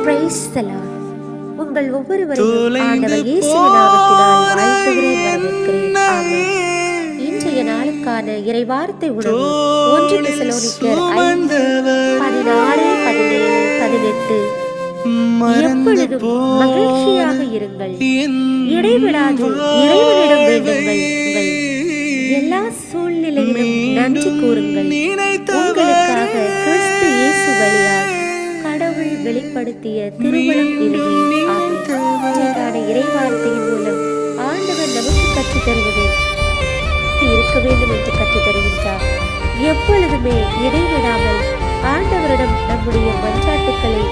Praise the Lord. உங்கள் ஒவ்வொருவரையும் ஆண்டவர் இயேசுவின் நாமத்தினால் வாழ்த்துகிறேன், வரவேற்கிறேன். ஆமென். இன்றைய நாளுக்கான இறைவார்த்தை உணவு 1 தெசலோனிக்கர் 5:16-17-18. எப்பொழுதும் மகிழ்ச்சியாக இருங்கள், இடைவிடாது இறைவனிடம் வேண்டுங்கள், எல்லா சூழ்நிலையிலும் நன்றி கூறுங்கள். உங்களுக்காக கிறிஸ்து இயேசு வழியாக கடவுள் வெளிப்படுத்திய திருமணம் இதுவே. ஆமென். இறைவார்த்தையின் மூலம் ஆண்டவர் நமக்கு கற்றுத் தருவது இருக்க வேண்டும் என்று கற்றுத் தருகின்றார். எப்பொழுதுமே இடைவிடாமல் ஆண்டவரிடம் நம்முடைய மன்றாட்டுக்களை